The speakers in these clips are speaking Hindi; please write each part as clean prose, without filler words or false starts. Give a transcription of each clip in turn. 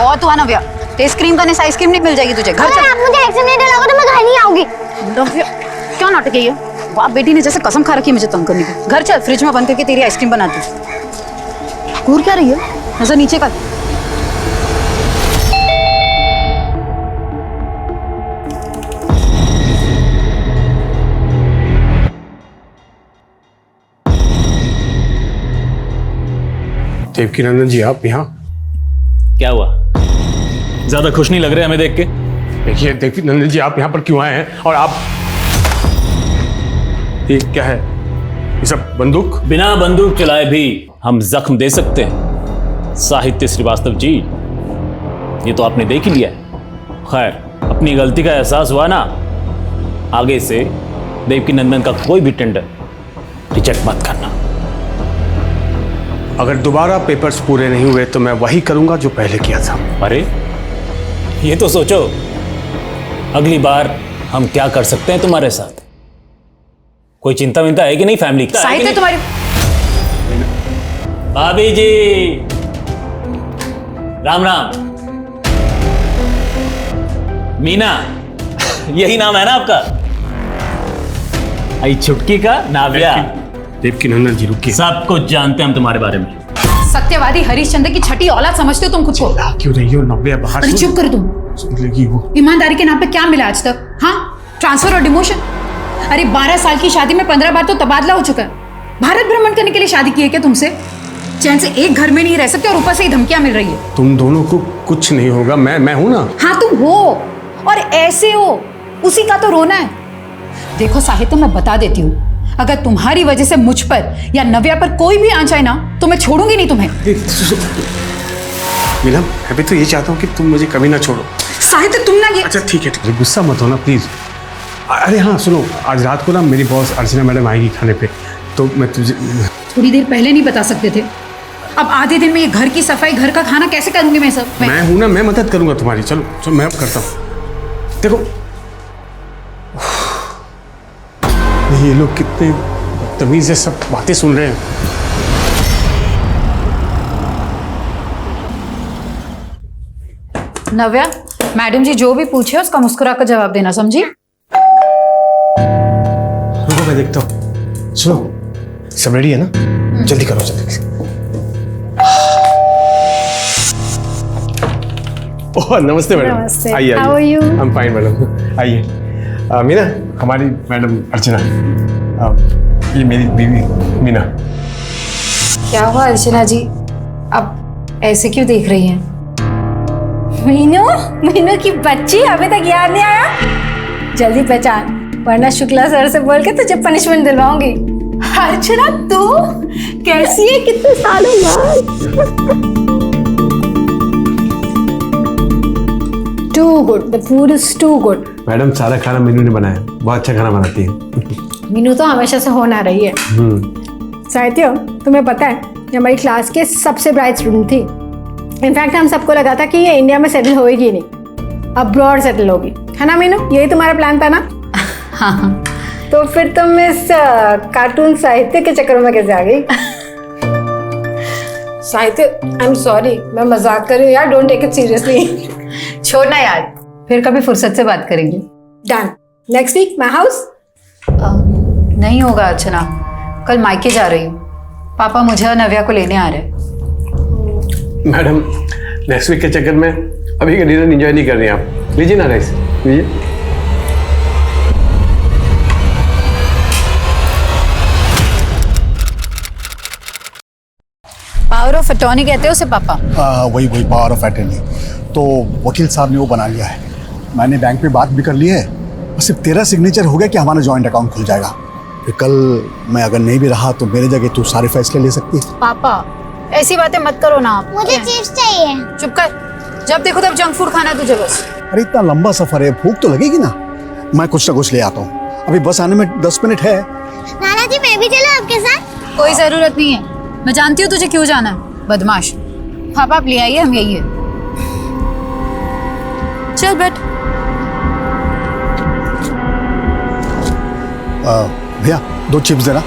बहुत हुआ नव्या, टेस्ट क्रीम करने से आइसक्रीम नहीं मिल जाएगी तुझे। घर चल। आप मुझे आइसक्रीम नहीं दिलाओगे तो मैं घर नहीं आऊंगी। नव्या क्या नाटक है ये? बाप बेटी ने जैसे कसम खा रखी है मुझे तंग करने की। घर चल, फ्रिज में बंद करके तेरी आइसक्रीम बनाती हूँ। घूर क्या रही है? नजर नीचे कर। देवकी नंदन जी, आप यहाँ? क्या हुआ? ज्यादा खुश नहीं लग रहे हमें देख के। देखिए देवकी नंदन जी, आप यहाँ पर क्यों आए हैं? और आप ये क्या है? ये सब बंदूक? बिना बंदूक चलाए भी हम जख्म दे सकते हैं साहित्य श्रीवास्तव जी, ये तो आपने देख ही लिया है। खैर, अपनी गलती का एहसास हुआ ना, आगे से देवकी नंदन का कोई भी टेंडर रिजेक्ट मत करना। अगर दोबारा पेपर्स पूरे नहीं हुए तो मैं वही करूंगा जो पहले किया था। अरे ये तो सोचो, अगली बार हम क्या कर सकते हैं तुम्हारे साथ। कोई चिंता विंता है कि नहीं फैमिली की? साहित्य तुम्हारी भाभी जी, राम राम। मीना, यही नाम है ना आपका? आई छुटकी का नाव्या। देवकी नंदन जी रुकिए। सब कुछ जानते हैं हम तुम्हारे बारे में। सत्यवादी हरिश्चंद्र की छठी औलाद समझते हो तुम खुद को? क्यों रही हो नव्या? बाहर अरे चुप कर तुम। सुन लेगी वो। ईमानदारी के नाम पे क्या मिला आज तक? हाँ, ट्रांसफर और डिमोशन। अरे 12 साल की शादी में 15 बार तो तबादला हो चुका है। भारत भ्रमण करने के लिए शादी की है क्या तुमसे? चैन से एक घर में नहीं रह सकते और ऊपर से ही धमकियां मिल रही है। तुम दोनों को कुछ नहीं होगा, मैं हूं ना। हाँ तुम हो, और ऐसे हो, उसी का तो रोना है। देखो साहित्य, मैं बता देती हूँ, अगर तुम्हारी वजह से मुझ पर या नव्या पर कोई भी आ जाए ना तो मैं छोड़ूंगी नहीं तुम्हें। मीना, मैं भी तो ये चाहता हूँ कि तुम मुझे कभी ना छोड़ो। साहित्य तुम ना ये। अच्छा ठीक है, गुस्सा मत होना प्लीज। अरे हाँ सुनो, आज रात को ना मेरी बॉस अर्चना मैडम आएगी खाने पे, तो मैं तुझे थोड़ी देर पहले नहीं बता सकते थे? अब आधे दिन में ये घर की सफाई, घर का खाना कैसे करूंगी मैं सब? मैं हूं ना, मैं मदद करूंगा तुम्हारी। चलो चलो मैं अब करता हूँ। देखो ये लोग कितने तमीज से सब बातें सुन रहे हैं। नव्या, मैडम जी जो भी पूछे उसका मुस्कुरा कर जवाब देना, समझी? रुको मैं देखता हूँ। सुनो, सब रेडी है ना? जल्दी करो जल्दी। ओह नमस्ते मैडम। नमस्ते। आइए How are you? I'm fine madam. आइए। मीना, हमारी मैडम अर्चना। ये मेरी बीवी मीना। क्या हुआ अर्चना जी, अब ऐसे क्यों देख रही हैं? मीनू, मीनू की बच्ची अभी तक याद नहीं आया? जल्दी पहचान, वरना शुक्ला सर से बोल के तुझे पनिशमेंट दिलवाऊंगी। अर्चना तू कैसी है, कितने सालों बाद? Too good, the food is too good. Madam सारा खाना मीनू ने बनाया, बहुत अच्छा खाना बनाती है। मीनू तो हमेशा से होना रही है। साहित्य, तुम्हें पता है ये हमारी क्लास के सबसे ब्राइट स्टूडेंट थी। इनफैक्ट हम सबको लगा था कि ये इंडिया में सेटल होएगी ही नहीं, अब्रॉड सेटल होगी, है ना मीनू? यही तुम्हारा प्लान था ना? हाँ। तो फिर तुम इस कार्टून साहित्य के चक्कर में कैसे आ गई? साहित्य, आई एम सॉरी, मैं मजाक कर रही हूँ यार, डोंट टेक इट सीरियसली। छोड़ना यार, फिर कभी फुर्सत से बात करेंगे। Done. Next week my house? नहीं होगा अर्चना, कल मायके जा रही हूँ। पापा मुझे और नव्या को लेने आ रहे हैं। मैडम नेक्स्ट वीक के चक्कर में अभी का डिनर एंजॉय नहीं कर रही आप। लीजिए ना राइस, लीजिए। पावर ऑफ अटॉर्नी कहते हो उसे पापा? वही पावर ऑफ अटर्नी। तो वकील साहब ने वो बना लिया है, मैंने बैंक में बात भी कर ली है, और सिर्फ तेरा सिग्नेचर हो गया कि हमारा जॉइंट अकाउंट खुल जाएगा। फिर कल मैं अगर नहीं भी रहा तो मेरे जगह तू सारे फैसले ले सकती है। पापा ऐसी बातें मत करो ना आप। मुझे चिप्स चाहिए। चुप कर, जब देखो तब जंक फूड खाना है तुझे बस। अरे इतना लंबा सफर है, भूख तो लगेगी ना। मैं कुछ ना कुछ ले आता हूँ, अभी बस आने में 10 मिनट है। नाना जी मैं भी चलूं आपके साथ? कोई जरूरत नहीं है, मैं जानती हूँ तुझे क्यों जाना है, बदमाश। पापा आप ले आइए, हम यही है। चल बैठ। भैया 2 चिप्स देना।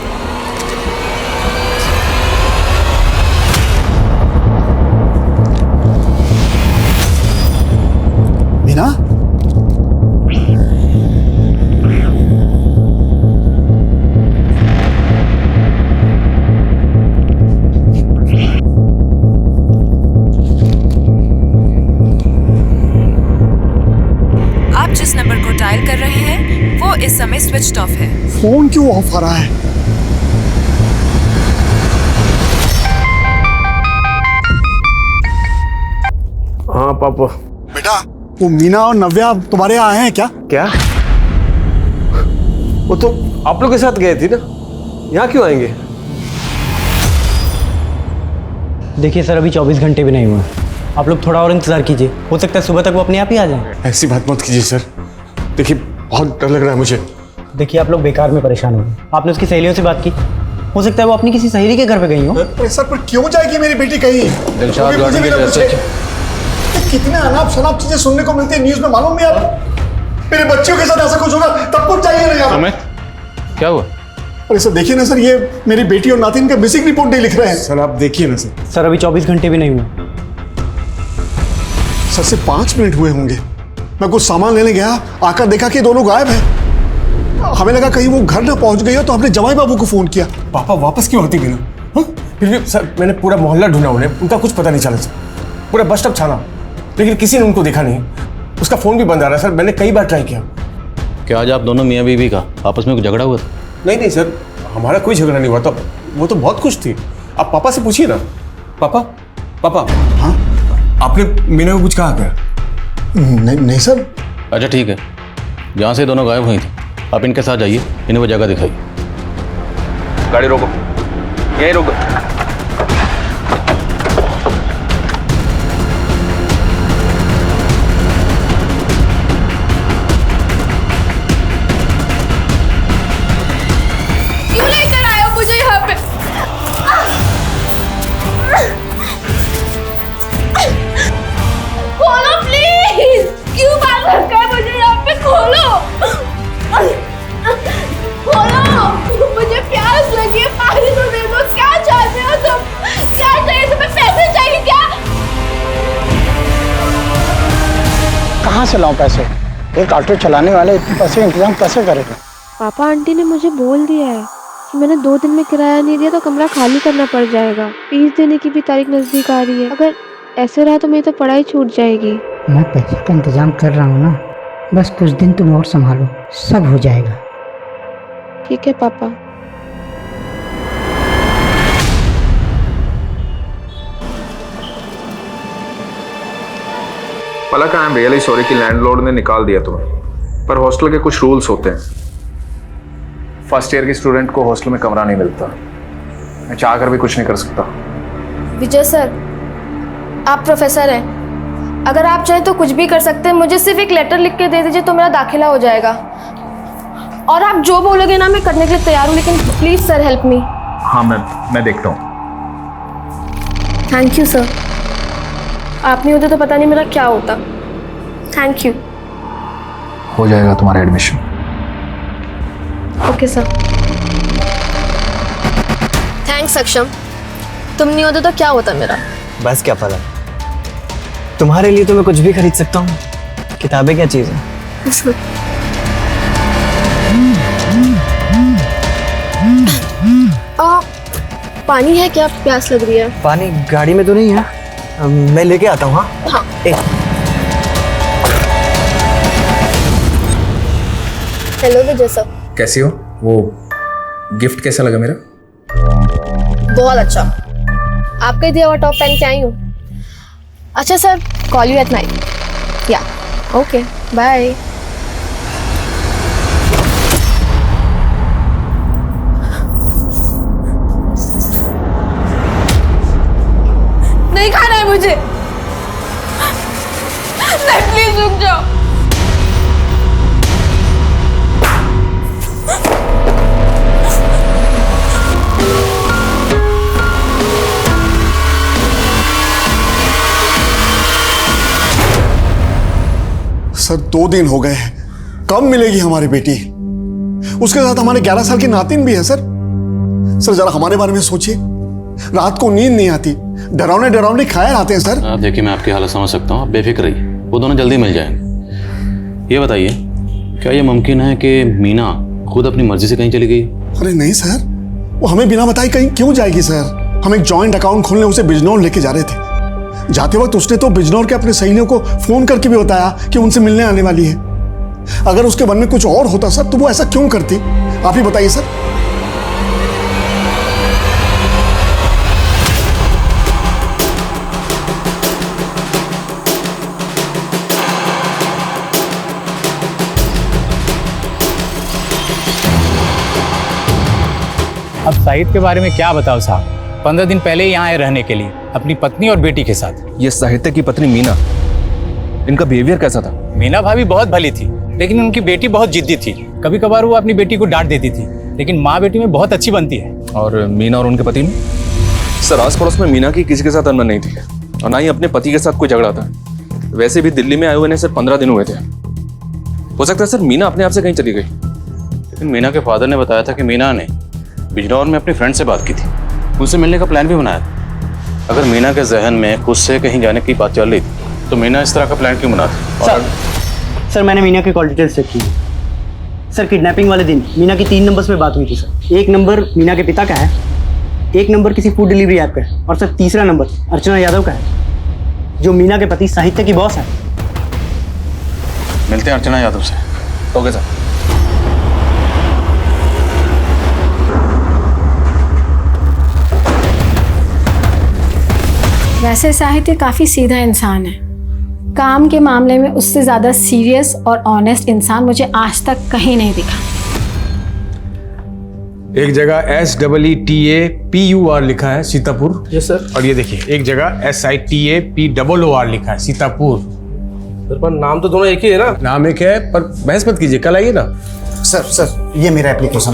डायल कर रहे हैं वो इस समय स्विच्ड ऑफ है। फोन क्यों ऑफ आ रहा है? हाँ पापा। बेटा, वो मीना और नव्या तुम्हारे यहाँ आए हैं क्या? क्या? वो तो आप लोग के साथ गए थे ना, यहाँ क्यों आएंगे? देखिए सर, अभी 24 घंटे भी नहीं हुए, आप लोग थोड़ा और इंतजार कीजिए, हो सकता है सुबह तक वो अपने आप ही आ जाएं। ऐसी बात मत कीजिए सर, देखिए बहुत डर लग रहा है मुझे। देखिए आप लोग बेकार में परेशान हो गए, आपने उसकी सहेलियों से बात की, हो सकता है वो अपनी किसी सहेली के घर पे गई हो। अरे सर, पर क्यों जाएगी मेरी बेटी कहीं? दिलशाद मुझे भी ना गाड़ी पूछे। कितने अनाप शनाप चीजें सुनने को मिलती है न्यूज में, मालूम नहीं आप? मेरे बच्चियों के साथ ऐसा कुछ होगा तब कुछ चाहिए नहीं आप। क्या हुआ? अरे सर देखिए ना सर, ये मेरी बेटी और नातिन का मिसिंग रिपोर्ट नहीं लिख रहे हैं। सर आप देखिए ना सर। सर अभी 24 घंटे भी नहीं हुए। सर से 5 मिनट हुए होंगे, मैं कुछ सामान लेने गया, आकर देखा कि दोनों गायब हैं। हमें लगा कहीं वो घर ना पहुंच गई हो, तो हमने जमाई बाबू को फोन किया। पापा वापस क्यों आती बिना? हाँ? फिर भी सर मैंने पूरा मोहल्ला ढूंढा उन्हें, उनका कुछ पता नहीं चला सर। पूरा बस स्टॉप छाना, लेकिन किसी ने उनको देखा नहीं। उसका फोन भी बंद आ रहा है सर, मैंने कई बार ट्राई किया। क्या आज आप दोनों मियाँ बीवी का आपस में कुछ झगड़ा हुआ था? नहीं सर, हमारा कोई झगड़ा नहीं हुआ था, वो तो बहुत खुश थी। आप पापा से पूछिए ना। पापा। हाँ? आपने मीना को कुछ कहा क्या? नहीं सर। अच्छा ठीक है, जहाँ से दोनों गायब हुई थी आप इनके साथ जाइए, इन्हें वो जगह दिखाइए। गाड़ी रोको, यहीं रोको। क्यों लेकर आए हो मुझे यहाँ पे? खोलो प्लीज, क्यों बांध रखा है मुझे यहाँ पे? खोलो, मुझे प्यास लगी है, पानी तो दे दो। क्या चाहते हो तुम? क्या चाहिए तुम्हें? पैसे चाहिए क्या? कहाँ से लाऊं पैसे? एक ऑटो चलाने वाले इतने पैसे इंतजाम कैसे करेगा? पापा आंटी ने मुझे बोल दिया है कि मैंने 2 दिन में किराया नहीं दिया तो कमरा खाली करना पड़ जाएगा। फीस देने की भी तारीख नजदीक आ रही है, अगर ऐसे रहा तो मेरी तो पढ़ाई छूट जाएगी। मैं पैसे का इंतजाम कर रहा हूँ ना, बस कुछ दिन तुम और संभालो, सब हो जाएगा। ठीक है पापा। पलक, आई एम रियली सॉरी कि लैंडलॉर्ड ने निकाल दिया तुम्हें, पर हॉस्टल के कुछ रूल्स होते हैं। फर्स्ट ईयर के स्टूडेंट को हॉस्टल में कमरा नहीं मिलता। मैं चाह कर भी कुछ नहीं कर सकता। विजय सर, आप प्रोफेसर हैं, अगर आप चाहें तो कुछ भी कर सकते हैं। मुझे सिर्फ एक लेटर लिख के दे दीजिए तो मेरा दाखिला हो जाएगा, और आप जो बोलोगे ना मैं करने के लिए तैयार हूँ, लेकिन प्लीज सर हेल्प मी। हाँ मैं देखता हूँ। थैंक यू सर, आप नहीं होते तो पता नहीं मेरा क्या होता। Thank you. हो जाएगा तुम्हारा एडमिशन। Okay sir. थैंक्स अक्षम, तुम नहीं होते तो क्या होता मेरा। बस क्या पता, तुम्हारे लिए तो मैं कुछ भी खरीद सकता हूँ, किताबें क्या चीज़ है। पानी है क्या? प्यास लग रही है। पानी गाड़ी में तो नहीं है, मैं लेके आता हूँ। हाँ। हेलो विजय सर। कैसी हो? वो गिफ्ट कैसा लगा मेरा? बहुत अच्छा, आपका दिया हुआ टॉप पहन के आई हूँ। अच्छा sir, call you at night. या ओके, बाय। नहीं खाना है मुझे। नहीं, प्लीज रुक जाओ। सर 2 दिन हो गए हैं, कब मिलेगी हमारी बेटी? उसके साथ हमारे 11 साल की नातिन भी है सर। सर जरा हमारे बारे में सोचिए, रात को नींद नहीं आती, डरावने ख्याल आते हैं सर। आप देखिए, मैं आपकी हालत समझ सकता हूँ, आप बेफिक्र रहिए, वो दोनों जल्दी मिल जाएंगे। ये बताइए, क्या ये मुमकिन है कि मीना खुद अपनी मर्जी से कहीं चली गई? अरे नहीं सर, वो हमें बिना बताए कहीं क्यों जाएगी सर? हम एक जॉइंट अकाउंट खोलने उसे बिजनौर लेके जा रहे थे। जाते वक्त उसने तो बिजनौर के अपने सहेलियों को फोन करके भी बताया कि उनसे मिलने आने वाली है। अगर उसके मन में कुछ और होता सर तो वो ऐसा क्यों करती, आप ही बताइए सर। अब साहिद के बारे में क्या बताओ साहब, 15 दिन पहले यहाँ आए रहने के लिए अपनी पत्नी और बेटी के साथ। ये साहित्य की पत्नी मीना, इनका बिहेवियर कैसा था? मीना भाभी बहुत भली थी, लेकिन उनकी बेटी बहुत जिद्दी थी। कभी कभार वो अपनी बेटी को डांट देती थी, लेकिन माँ बेटी में बहुत अच्छी बनती है। और मीना और उनके पति में? सर आस पड़ोस में मीना की किसी के साथ अनबन नहीं थी और ना ही अपने पति के साथ कोई झगड़ा था। वैसे भी दिल्ली में आए हुए सिर्फ 15 दिन हुए थे। हो सकता है सर मीना अपने आप से कहीं चली गई। लेकिन मीना के फादर ने बताया था कि मीना ने बिजनौर में अपने फ्रेंड से बात की थी, उनसे मिलने का प्लान भी बनाया था। अगर मीना के जहन में खुद से कहीं जाने की बात चल रही थी तो मीना इस तरह का प्लान क्यों बनाती? सर मैंने मीना के कॉल डिटेल्स चेक की। सर किडनैपिंग वाले दिन मीना की 3 नंबर्स पे बात हुई थी सर। एक नंबर मीना के पिता का है, एक नंबर किसी फूड डिलीवरी ऐप का है, और सर तीसरा नंबर अर्चना यादव का है, जो मीना के पति साहित्य की बॉस है। मिलते हैं अर्चना यादव से। Okay sir. वैसे साहित्य काफ़ी सीधा इंसान है। काम के मामले में उससे ज़्यादा सीरियस और ऑनेस्ट इंसान मुझे आज तक कहीं नहीं दिखा। एक जगह SEETAPUR लिखा है सीतापुर। Yes sir. और ये देखिए एक जगह SITAPOOR लिखा है सीतापुर। सर पर नाम तो दोनों एक ही है ना? नाम एक है पर बहस मत कीजिए, कल आइए ना। सर ये मेरा एप्लीकेशन।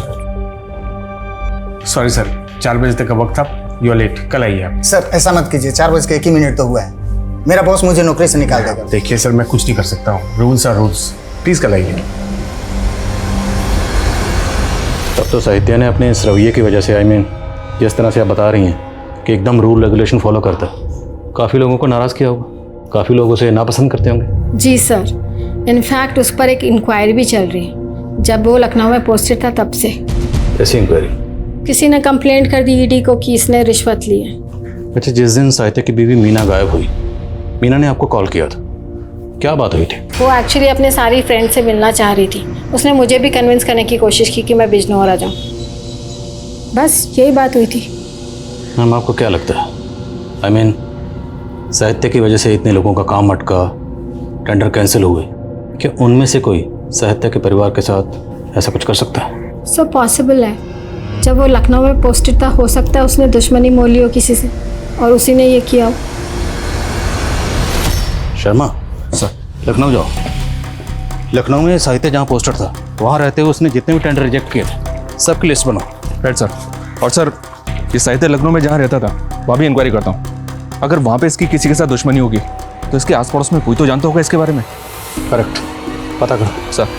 सॉरी सर, 4 बजे तक का वक्त था, यू आर लेट, कल आइए आप। सर ऐसा मत कीजिए, 4 बज के 1 ही मिनट तो हुआ है। मेरा बॉस मुझे नौकरी से निकाल देगा। देखिए सर मैं कुछ नहीं कर सकता हूँ, रूल्स आर रूल्स, प्लीज कल आइए। तब तो साहित्य ने अपने इस रवैये की वजह से जिस तरह से आप बता रही हैं कि एकदम रूल रेगुलेशन फॉलो करता है, काफ़ी लोगों को नाराज़ किया होगा, काफ़ी लोग उसे नापसंद करते होंगे। जी सर, इनफैक्ट उस पर एक इंक्वायरी भी चल रही है। जब वो लखनऊ में पोस्टेड था तब से। ऐसी इंक्वायरी? किसी ने कंप्लेंट कर दी ईडी को कि इसने रिश्वत ली है। अच्छा, जिस दिन साहित्य की बीवी मीना गायब हुई, मीना ने आपको कॉल किया था, क्या बात हुई थी? वो एक्चुअली अपने सारी फ्रेंड से मिलना चाह रही थी। उसने मुझे भी कन्विंस करने की कोशिश की कि मैं बिजनौर आ जाऊँ। बस यही बात हुई थी। मैम आपको क्या लगता है, साहित्य की वजह से इतने लोगों का काम अटका, टेंडर कैंसिल हुए, क्या उनमें से कोई साहित्य के परिवार के साथ ऐसा कुछ कर सकता है? सो पॉसिबल है। जब वो लखनऊ में पोस्टेड था, हो सकता है उसने दुश्मनी मोल ली हो किसी से और उसी ने ये किया हो। शर्मा सर, लखनऊ जाओ। लखनऊ में साहित्य जहाँ पोस्टर था वहाँ रहते हुए उसने जितने भी टेंडर रिजेक्ट किए थे सबकी लिस्ट बनाओ। Right sir. और सर ये साहित्य लखनऊ में जहाँ रहता था वहाँ भी इंक्वायरी करता हूँ। अगर वहाँ पे इसकी किसी के साथ दुश्मनी होगी तो इसके आस पड़ोस में कोई तो जानता होगा इसके बारे में। करेक्ट, पता करो सर।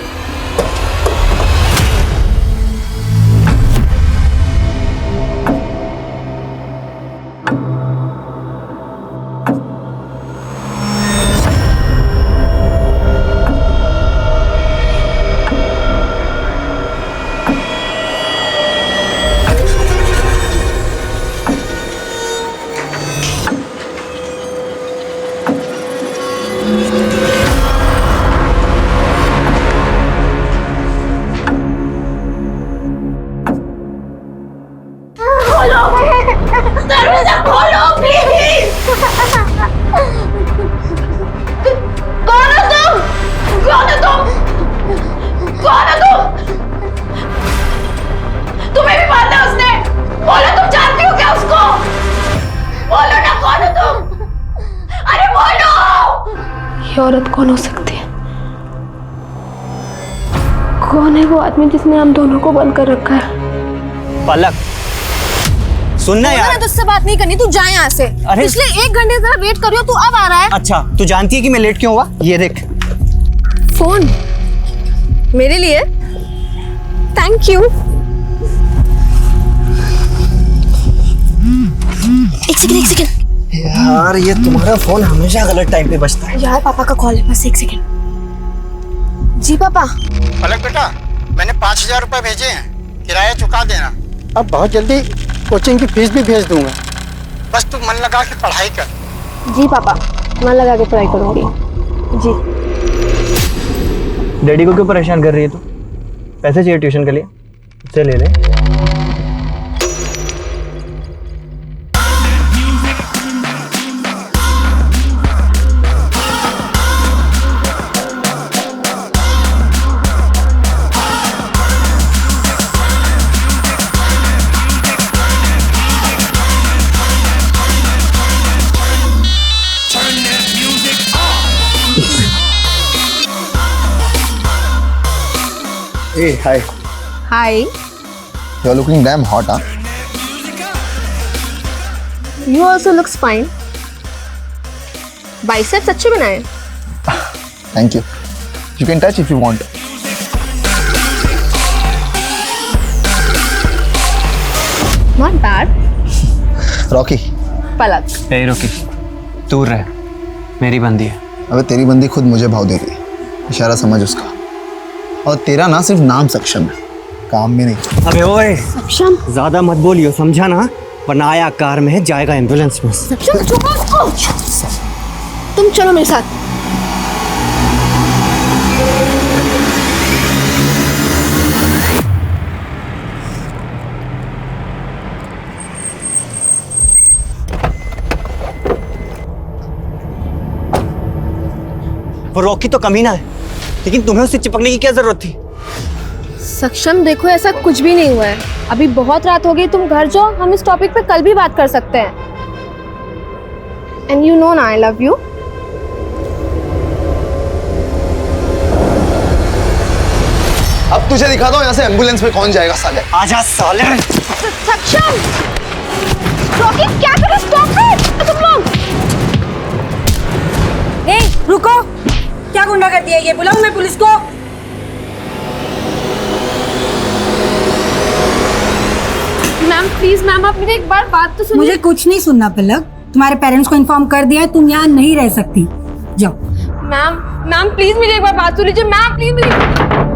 तुम्हें भी मारना है उसने। बोलो, तुम जानती हो क्या उसको? बोलो ना, कौन हो तुम? अरे बोलो। ये औरत कौन हो सकती है? कौन है वो आदमी जिसने हम दोनों को बंद कर रखा है? पलक सुनना यार, तुझसे बात नहीं करनी, तू जा यहाँ से। अरे पिछले 1 घंटे से वेट कर रही हो, तू अब आ रहा है? अच्छा तू जानती है कि मैं लेट क्यों हुआ? ये देख फोन मेरे लिए, थैंक यू। एक सेकंड। यार ये तुम्हारा फोन हमेशा गलत टाइम पे बजता है। यार पापा का कॉल है, बस 1 सेकंड। जी पापा। पलक बेटा, मैंने 5000 रुपए भेजे हैं, किराया चुका देना। अब बहुत जल्दी कोचिंग की फीस भी भेज दूंगा, बस तू मन लगा के पढ़ाई कर। जी पापा, मन लगा के पढ़ाई करूंगी। जी। डैडी को क्यों परेशान कर रही है तू? पैसे चाहिए ट्यूशन के लिए, उससे ले ले। Hey, hi. Hi. You're looking damn hot, huh? You also looks fine. Biceps अच्छे बनाए। Thank you. You can touch if you want. Not bad. Rocky. पलक। ए रोकी, दूर रह, मेरी बंदी है। अबे तेरी बंदी खुद मुझे भाव दे रही है, इशारा समझ उसका। और तेरा ना सिर्फ नाम सक्षम है, काम में नहीं। अबे ओए, सक्षम। ज्यादा मत बोलियो, समझा ना? वरना आया कार में है, जाएगा एम्बुलेंस में। सक्षम छुपा उसको। तुम चलो मेरे साथ। वो रॉकी तो कमीना है, लेकिन तुम्हें उससे चिपकने की क्या जरूरत थी? सक्षम देखो, ऐसा कुछ भी नहीं हुआ है। अभी बहुत रात हो गई, तुम घर जाओ, हम इस टॉपिक पे कल भी बात कर सकते हैं। एंड यू नो ना आई लव यू। अब तुझे दिखा दो यहाँ से एम्बुलेंस में कौन जाएगा साले। आजा साले। सक्षम, रॉकी क्या कर रहे हो? स्टॉप इट तुम लोग। ए रुको, क्या गुंडा कर दिया ये? बुलाऊं मैं पुलिस को? मैम प्लीज, मैम आप मेरी एक बार बात तो सुनिए। मुझे कुछ नहीं सुनना पलक, तुम्हारे पेरेंट्स को इन्फॉर्म कर दिया है, तुम यहाँ नहीं रह सकती, जाओ। मैम प्लीज मेरी एक बार बात सुन लीजिए। मैम प्लीज मेरी।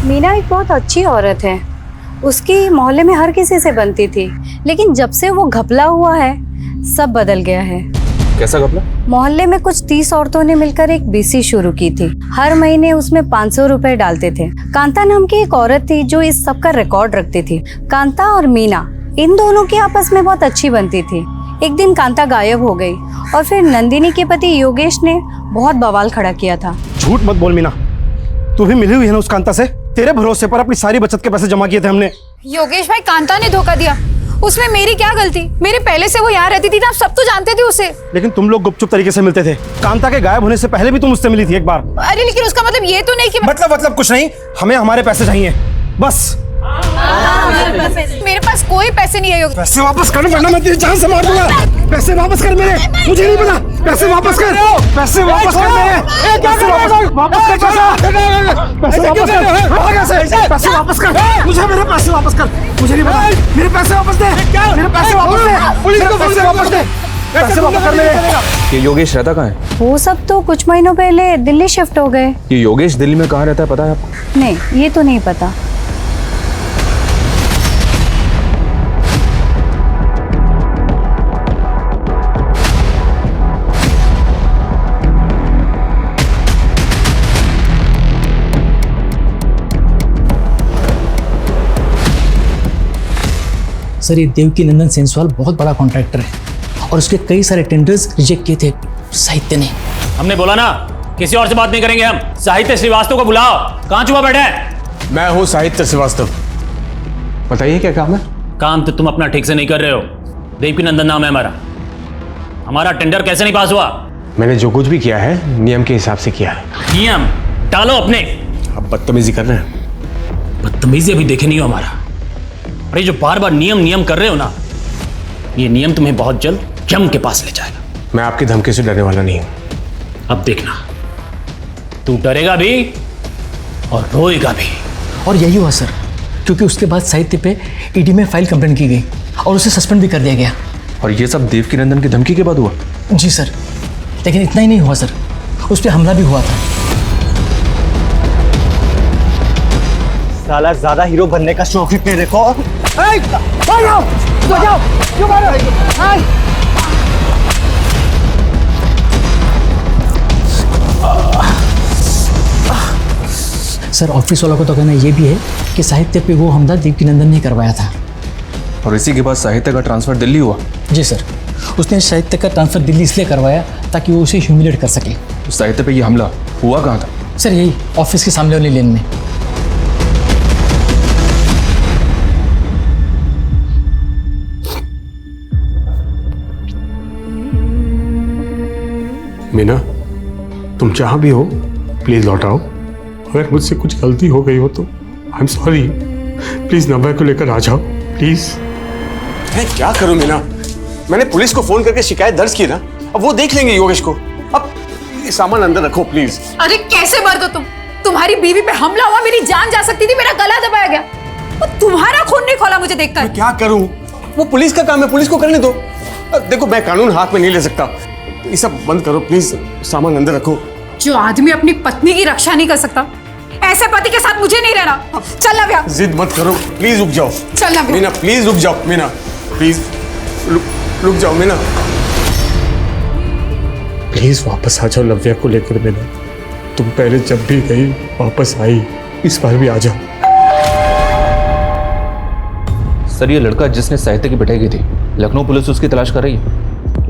मीना एक बहुत अच्छी औरत है, उसकी मोहल्ले में हर किसी से बनती थी, लेकिन जब से वो घपला हुआ है सब बदल गया है। कैसा घपला? मोहल्ले में कुछ 30 औरतों ने मिलकर एक बीसी शुरू की थी। हर महीने उसमें 500 रुपए डालते थे। कांता नाम की एक औरत थी जो इस सब का रिकॉर्ड रखती थी। कांता और मीना इन दोनों की आपस में बहुत अच्छी बनती थी। एक दिन कांता गायब हो गई और फिर नंदिनी के पति योगेश ने बहुत बवाल खड़ा किया था। झूठ मत बोल मीना, तू भी मिली हुई है ना उस कांता से? तेरे भरोसे पर अपनी सारी बचत के पैसे जमा किए थे हमने। योगेश भाई, कांता ने धोखा दिया, उसमें मेरी क्या गलती? मेरे पहले से वो यहाँ रहती थी ना, आप सब तो जानते थे उसे। लेकिन तुम लोग गुपचुप तरीके से मिलते थे। कांता के गायब होने से पहले भी तुम उससे मिली थी एक बार। अरे लेकिन उसका मतलब ये तो नहीं कि मतलब कुछ नहीं, हमें हमारे पैसे चाहिए बस। मेरे पास कोई पैसे नहीं है योगेश। पैसे वापस कर वरना मैं तेरी जान से मार दूंगा। पैसे वापस कर मेरे, मुझे नहीं पता। पैसे वापस कर, पैसे वापस कर मेरे, पैसे वापस कर, पैसे वापस कर, पैसे वापस कर, मुझे मेरे पैसे वापस कर, मुझे नहीं पता। मेरे पैसे वापस दे, मेरे पैसे वापस दे, पुलिस को पैसे वापस दे, पैसे वापस कर मेरे। ये योगेश रहता कहाँ है? वो सब तो कुछ महीनों पहले दिल्ली शिफ्ट हो गए। ये योगेश दिल्ली में कहाँ रहता है पता है आपको? नहीं, ये तो नहीं पता। सर ये देवकी नंदन सेंसवाल बहुत बड़ा कॉन्ट्रैक्टर है और उसके कई सारे टेंडर्स रिजेक्ट किए थे साहित्य ने। हमने बोला ना किसी और से बात नहीं करेंगे हम। साहित्य श्रीवास्तव को बुलाओ। कहाँ छुपा बैठे हैं? मैं हूँ साहित्य श्रीवास्तव। बताइए क्या काम है? काम तो तुम अपना ठीक से नहीं कर रहे हो। देवकी नंदन नाम है हमारा। हमारा टेंडर कैसे नहीं पास हुआ? मैंने जो कुछ भी किया है नियम के हिसाब से किया है। नियम डालो अपने। अब बदतमीजी कर रहे हैं। बदतमीजी अभी देखे नहीं हो हमारा। अरे जो बार बार नियम नियम कर रहे हो ना, ये नियम तुम्हें बहुत जल्द यम के पास ले जाएगा। मैं आपकी धमकी से डरने वाला नहीं हूं। अब देखना, तू डरेगा भी और रोएगा भी। और यही हुआ सर, क्योंकि उसके बाद साहित्य पे ईडी में फाइल कंप्लेंट की गई और उसे सस्पेंड भी कर दिया गया। और ये सब देवकी नंदन की धमकी के बाद हुआ? जी सर, लेकिन इतना ही नहीं हुआ सर, उस पर हमला भी हुआ था। साला ज्यादा हीरो बनने का शौक है तेरे को? सर ऑफिस वालों को तो कहना ये भी है कि साहित्य पे वो हमला देवकी नंदन ने करवाया था। और इसी के बाद साहित्य का ट्रांसफर दिल्ली हुआ? जी सर, उसने साहित्य का ट्रांसफर दिल्ली इसलिए करवाया ताकि वो उसे ह्यूमिलेट कर सके। तो साहित्य पे ये हमला हुआ कहाँ था? सर यही ऑफिस के सामने वाली लेन में। मीना, तुम जहां भी हो प्लीज लौट आओ। अगर मुझसे कुछ गलती हो गई हो तो आई एम सॉरी। प्लीज नव्या को लेकर आ जाओ प्लीज। मैं क्या करूं मीना? मैंने पुलिस को फोन करके शिकायत दर्ज की ना, अब वो देख लेंगे योगेश को। अब ये सामान अंदर रखो प्लीज। अरे कैसे मर्द हो तुम? तुम्हारी बीवी पे हमला हुआ, मेरी जान जा सकती थी, मेरा गला दबाया गया। और तुम्हारा खून नहीं खोला मुझे देखकर। मैं क्या करूं? वो पुलिस का काम है, पुलिस को करने दो। देखो मैं कानून हाथ में नहीं ले सकता। ये सब बंद करो प्लीज, सामान अंदर रखो। जो आदमी अपनी पत्नी की रक्षा नहीं कर सकता, ऐसे पति के साथ मुझे नहीं रहना। चल नव्या। जिद मत करो प्लीज, रुक जाओ। चल नव्या। मीना प्लीज रुक जाओ। मीना प्लीज रुक जाओ। मीना प्लीज वापस आ जाओ नव्या को लेकर। मीना तुम पहले जब भी गई वापस आई, इस बार भी आ जाओ। सर ये लड़का जिसने साहित्य की पिटाई की थी, लखनऊ पुलिस उसकी तलाश कर रही है।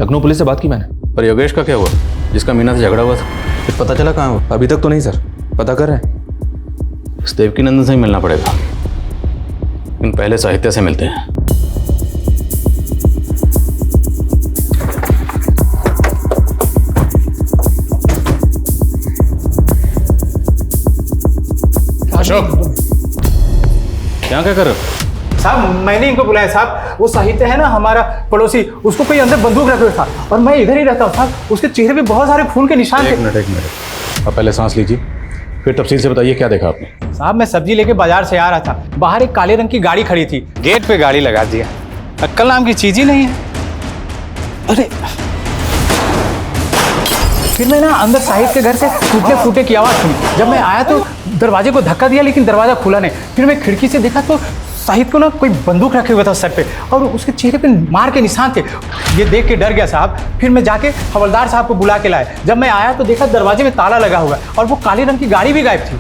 लखनऊ पुलिस से बात की मैंने। पर योगेश का क्या हुआ, जिसका मीना से झगड़ा हुआ था? फिर पता चला कहाँ हुआ? अभी तक तो नहीं सर, पता कर रहे हैं। उस देवकी नंदन से ही मिलना पड़ेगा, लेकिन पहले साहित्य से मिलते हैं। अशोक, क्या कर रहे हो? साहब मैंने इनको बुलाया साहब। वो साहित्य है ना हमारा पड़ोसी, उसको कोई अंदर बंदूक रखे हुए था और मैं इधर ही रहता हूँ साहब। उसके चेहरे पे बहुत सारे खून के निशान थे। एक मिनट, अब पहले सांस लीजिए, फिर तफसील से बताइए क्या देखा आपने। साहब मैं सब्जी लेके बाजार से आ रहा था, बाहर एक काले रंग की गाड़ी खड़ी थी, गेट पे गाड़ी लगा दिया। अक्कल नाम की चीज ही नहीं है। अरे फिर मैं ना अंदर साहित्य के घर से टूटने फूटे की आवाज़ सुनी। जब मैं आया तो दरवाजे को धक्का दिया, लेकिन दरवाजा खुला नहीं। फिर मैं खिड़की से देखा तो साहित्य को ना कोई बंदूक रखे हुए था सर पे और उसके चेहरे पे मार के निशान थे। ये देख के डर गया साहब। फिर मैं जाके हवलदार साहब को बुला के लाया। जब मैं आया तो देखा दरवाजे में ताला लगा हुआ है और वो काले रंग की गाड़ी भी गायब थी।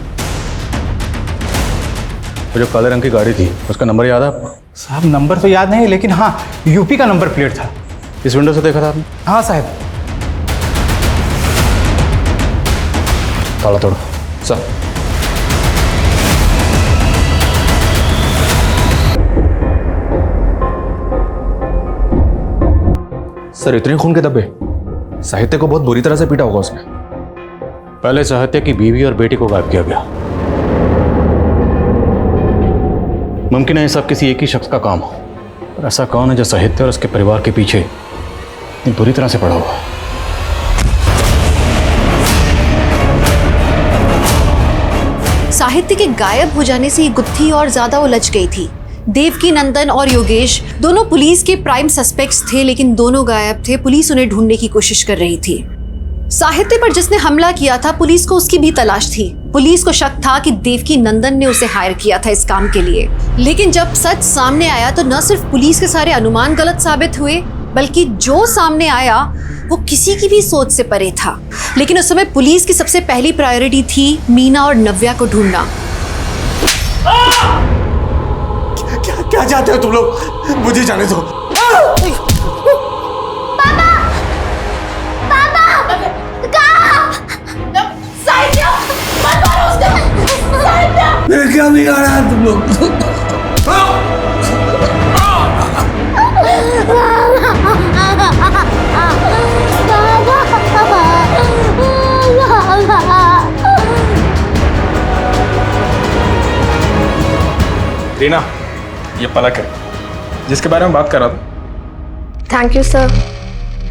तो जो काले रंग की गाड़ी थी उसका नंबर याद है आपको? साहब नंबर तो याद नहीं, लेकिन हाँ यूपी का नंबर प्लेट था। इस विंडो से देखा था आपने? हाँ साहब। ताला तोड़ो। सर सर इतने खून के धब्बे? साहित्य को बहुत बुरी तरह से पीटा होगा उसने। पहले साहित्य की बीवी और बेटी को गायब किया गया। मुमकिन है ये सब किसी एक ही शख्स का काम हो, पर ऐसा कौन है जो साहित्य और उसके परिवार के पीछे इतनी बुरी तरह से पड़ा हुआ? साहित्य के गायब हो जाने से ये गुत्थी और ज्यादा उलझ गई थी। देवकी नंदन और योगेश दोनों पुलिस के प्राइम सस्पेक्ट्स थे, लेकिन दोनों गायब थे। पुलिस उन्हें ढूंढने की कोशिश कर रही थी। साहित्य पर जिसने हमला किया था, पुलिस को उसकी भी तलाश थी। पुलिस को शक था कि देवकी नंदन ने उसे हायर किया था इस काम के लिए। लेकिन जब सच सामने आया तो न सिर्फ पुलिस के सारे अनुमान गलत साबित हुए, बल्कि जो सामने आया वो किसी की भी सोच से परे था। लेकिन उस समय पुलिस की सबसे पहली प्रायोरिटी थी मीना और नव्या को ढूंढना। क्या चाहते हो तुम लोग? मुझे जाने दो। मेरे क्या बिगाड़ा है तुम लोग? रीना, ये पलक है जिसके बारे में बात कर रहा था। Thank you sir.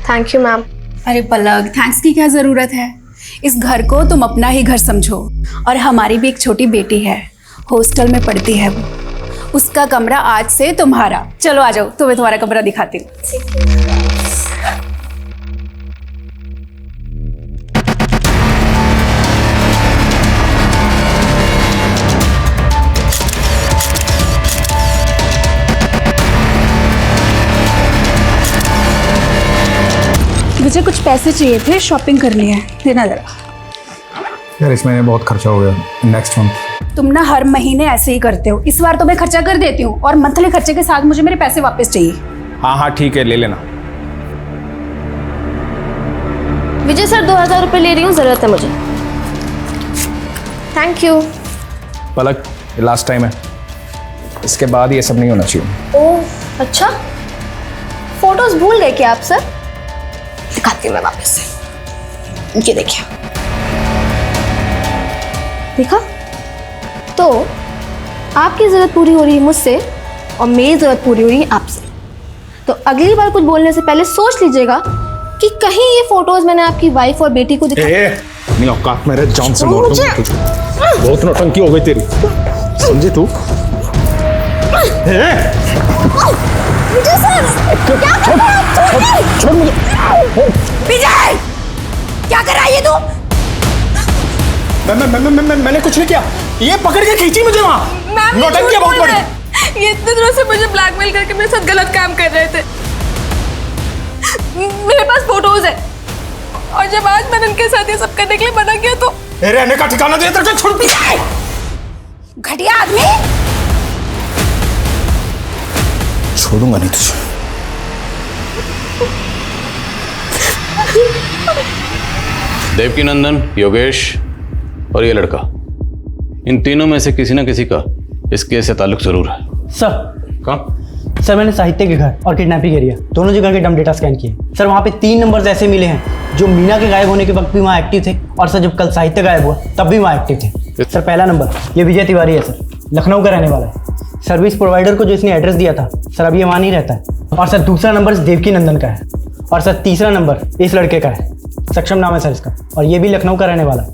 Thank you ma'am. अरे पलक, थैंक्स की क्या जरूरत है? इस घर को तुम अपना ही घर समझो। और हमारी भी एक छोटी बेटी है, हॉस्टल में पढ़ती है वो। उसका कमरा आज से तुम्हारा। चलो आ जाओ, तुम्हें तुम्हारा कमरा दिखाती हूँ। मुझे कुछ पैसे चाहिए थे, शॉपिंग करनी है, देना जरा। यार इस महीने बहुत खर्चा हो गया, नेक्स्ट मंथ। तुम ना हर महीने ऐसे ही करते हो। इस बार तो मैं खर्चा कर देती हूँ और मंथली खर्चे के साथ मुझे मेरे पैसे वापस चाहिए। हाँ हाँ ठीक है, ले लेना। विजय सर 2000 रुपये ले रही हूँ, जरूरत है मुझे। Thank you. पलक, ये लास्ट टाइम है, इसके बाद ये सब नहीं होना चाहिए। ओह अच्छा, फोटोज भूल गए क्या आप सर? दिखाती हूँ मैं वापस से। ये देखिए, देखा? तो आपकी जरूरत पूरी हो रही है मुझसे और मेरी जरूरत पूरी हो रही है आपसे। तो अगली बार कुछ बोलने से पहले सोच लीजिएगा कि कहीं ये फोटोज मैंने आपकी वाइफ और बेटी को दिखा। नहीं औकात मेरे जान से मार दूंगा तुझे। बहुत नौटंकी हो गई तेरी, समझे तू? विजय सर, क्या कर रहे हैं आप? छोड़ मुझे। विजय, क्या कर रहा है ये तू? मैंने कुछ नहीं किया, ये पकड़ के खींची मुझे वहाँ। नौटंकी बहुत बड़ी। ये इतने दिनों से मुझे ब्लैकमेल करके मेरे साथ गलत काम कर रहे थे। मेरे पास फोटोज है और जब आज मैंने उनके साथ ये सब करने के लिए मना किया तो रहने का ठिकाना दे, तेरे को छोड़ दिया। घटिया आदमी। छोड़ूंगा नहीं तुझे। देवकीनंदन, योगेश और ये लड़का, इन तीनों में से किसी ना किसी का इस केस से ताल्लुक जरूर है। सर कहाँ? सर मैंने साहित्य के घर और किडनैपिंग एरिया दोनों जगह के डम डेटा स्कैन किए। सर वहाँ पे 3 नंबर्स ऐसे मिले हैं जो मीना के गायब होने के वक्त भी वहाँ एक्टिव थे, और सर जब कल साहित्य गायब हुआ तब भी वहाँ एक्टिव थे। सर पहला नंबर ये विजय तिवारी है सर, लखनऊ का रहने वाला है। सर्विस प्रोवाइडर को जो इसने एड्रेस दिया था सर अब ये वहाँ नहीं रहता है। और सर दूसरा नंबर देवकीनंदन का है। और सर तीसरा नंबर इस लड़के का है, सक्षम नाम है सर इसका, और ये भी लखनऊ का रहने वाला है।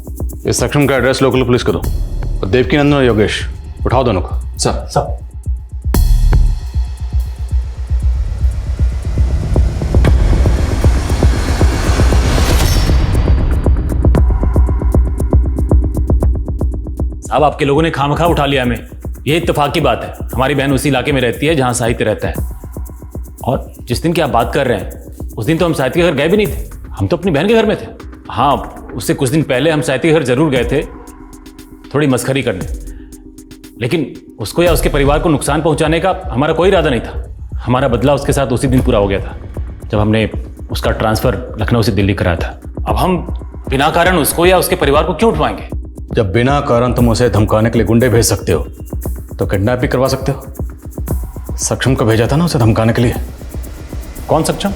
इस सक्षम का एड्रेस लोकल पुलिस को दो और देवकीनंदन और योगेश उठाओ दोनों को। सर साहब, आपके लोगों ने खामखा उठा लिया हमें। ये इत्तेफाक की बात है, हमारी बहन उसी इलाके में रहती है जहां साहित्य रहता है। और जिस दिन की आप बात कर रहे हैं उस दिन तो हम साहित्य के घर गए भी नहीं थे, हम तो अपनी बहन के घर में थे। हाँ, उससे कुछ दिन पहले हम साहित्य के घर जरूर गए थे, थोड़ी मस्खरी करने, लेकिन उसको या उसके परिवार को नुकसान पहुंचाने का हमारा कोई इरादा नहीं था। हमारा बदला उसके साथ उसी दिन पूरा हो गया था जब हमने उसका ट्रांसफर लखनऊ से दिल्ली कराया था। अब हम बिना कारण उसको या उसके परिवार को क्यों उठवाएंगे? जब बिना कारण तुम उसे धमकाने के लिए गुंडे भेज सकते हो तो किडनैप भी करवा सकते हो। सक्षम को भेजा था ना उसे धमकाने के लिए। कौन सक्षम?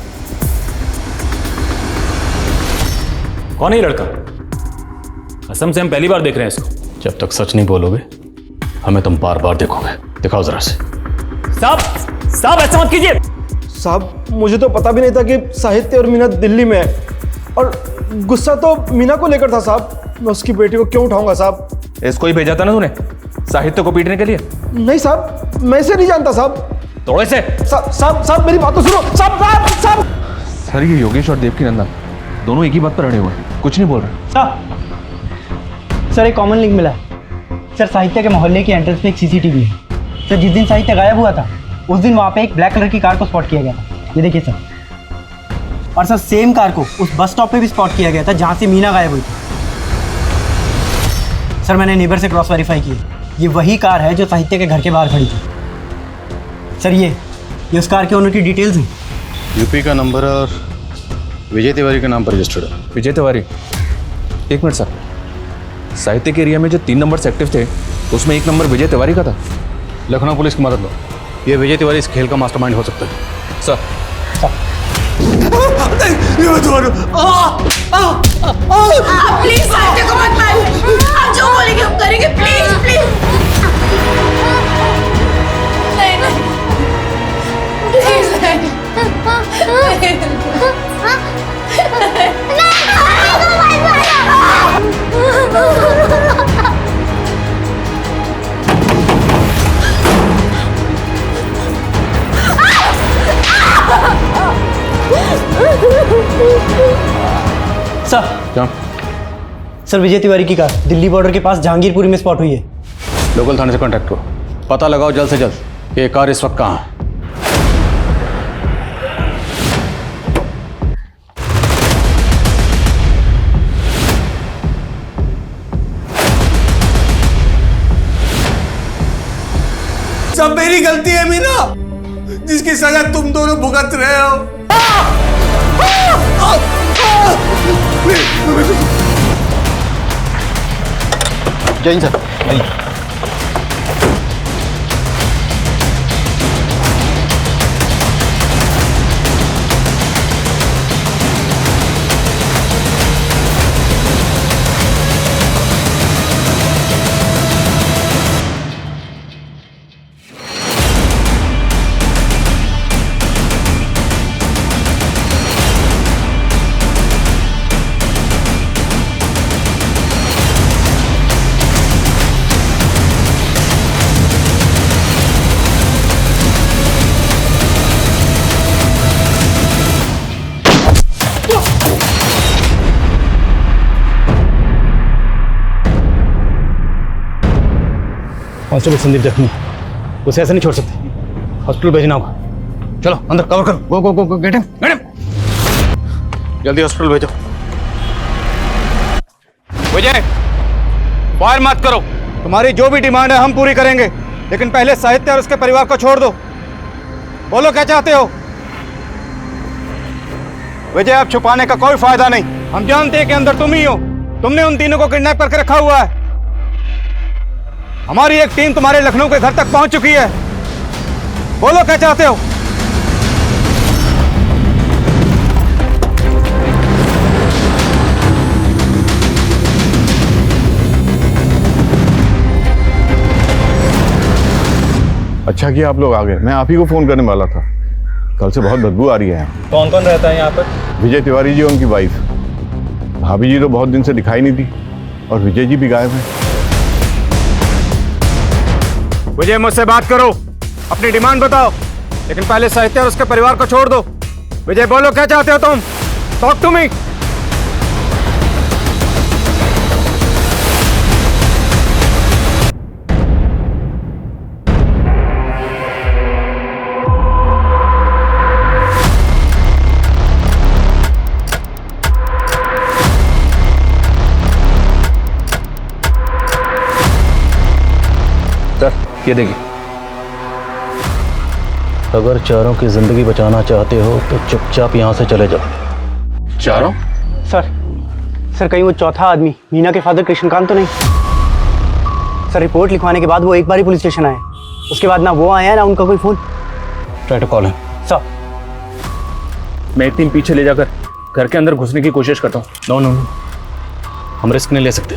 कौन है ये लड़का? कसम से हम पहली बार देख रहे हैं इसको। जब तक सच नहीं बोलोगे हमें तुम बार बार देखोगे। दिखाओ जरा से। साहब ऐसा मत कीजिए। साहब मुझे तो पता भी नहीं था कि साहित्य और मीना दिल्ली में है, और गुस्सा तो मीना को लेकर था साहब। मैं उसकी बेटी को क्यों उठाऊंगा साहब? इसको ही भेजा था ना तूने साहित्य को पीटने के लिए? नहीं साहब, मैं इसे नहीं जानता साहब। तोड़े से। साहब मेरी बात तो सुनो। साहब सर ये योगेश और देवकीनंदन दोनों एक ही बात पर अड़े हुए हैं, कुछ नहीं बोल रहे। सर एक कॉमन लिंक मिला है सर, साहित्य के मोहल्ले की एंट्रेंस पे एक सीसीटीवी है सर। जिस दिन साहित्य गायब हुआ था उस दिन वहाँ पे एक ब्लैक कलर की कार को स्पॉट किया गया था, ये देखिए सर। और सर सेम कार को उस बस स्टॉप पे भी स्पॉट किया गया था जहाँ से मीना गायब हुई थी। सर मैंने नेबर से क्रॉस वेरीफाई किया, ये वही कार है जो साहित्य के घर के बाहर खड़ी थी। सर ये उस कार के ओनर की डिटेल्स हैं। यूपी का नंबर और विजय तिवारी के नाम पर रजिस्टर्ड है। विजय तिवारी, एक मिनट सर, साहित्य के एरिया में जो 3 नंबर एक्टिव थे उसमें 1 नंबर विजय तिवारी का था। लखनऊ पुलिस की मदद लो, ये विजय तिवारी इस खेल का मास्टरमाइंड हो सकता है। सर प्लीज साहित्य को मत मारो, आप जो बोलेंगे हम करेंगे, प्लीज प्लीज। नहीं नहीं प्लीज सर क्या? सर विजय तिवारी की कार दिल्ली बॉर्डर के पास जहांगीरपुरी में स्पॉट हुई है। लोकल थाने से कांटेक्ट करो, पता लगाओ जल्द से जल्द कि ये कार इस वक्त कहाँ है। सब मेरी गलती है मीना, जिसकी सजा तुम दोनों भुगत रहे हो। जय हिंद सर। कांस्टेबल संदीप जख्मी, उसे ऐसे नहीं छोड़ सकते, हॉस्पिटल भेजना होगा। चलो अंदर कवर करो, गो गो गो गो, गेट हिम, जल्दी हॉस्पिटल भेजो। विजय, फायर मत करो, तुम्हारी जो भी डिमांड है हम पूरी करेंगे, लेकिन पहले साहित्य और उसके परिवार को छोड़ दो। बोलो क्या चाहते हो? विजय, अब छुपाने का कोई फायदा नहीं, हम जानते हैं कि अंदर तुम ही हो, तुमने उन तीनों को किडनैप करके रखा हुआ है। हमारी एक टीम तुम्हारे लखनऊ के घर तक पहुंच चुकी है, बोलो क्या चाहते हो? अच्छा किया आप लोग आ गए, मैं आप ही को फोन करने वाला था। कल से बहुत बदबू आ रही है यहाँ। कौन कौन रहता है यहाँ पर? विजय तिवारी जी, उनकी वाइफ। भाभी जी तो बहुत दिन से दिखाई नहीं दी, और विजय जी भी गायब हैं। विजय, मुझसे बात करो, अपनी डिमांड बताओ, लेकिन पहले साहित्य और उसके परिवार को छोड़ दो। विजय, बोलो क्या चाहते हो तुम? Talk to me. सर ये देखिए, अगर चारों की जिंदगी बचाना चाहते हो तो चुपचाप यहाँ से चले जाओ। चारों? सर कहीं वो चौथा आदमी मीना के फादर कृष्णकांत तो नहीं? सर रिपोर्ट लिखवाने के बाद वो एक बार ही पुलिस स्टेशन आए, उसके बाद ना वो आया ना उनका कोई phone. Try to call him. Sir मैं एक टीम पीछे ले जाकर घर के अंदर घुसने की कोशिश करता हूँ। नो नो नो, हम रिस्क नहीं ले सकते।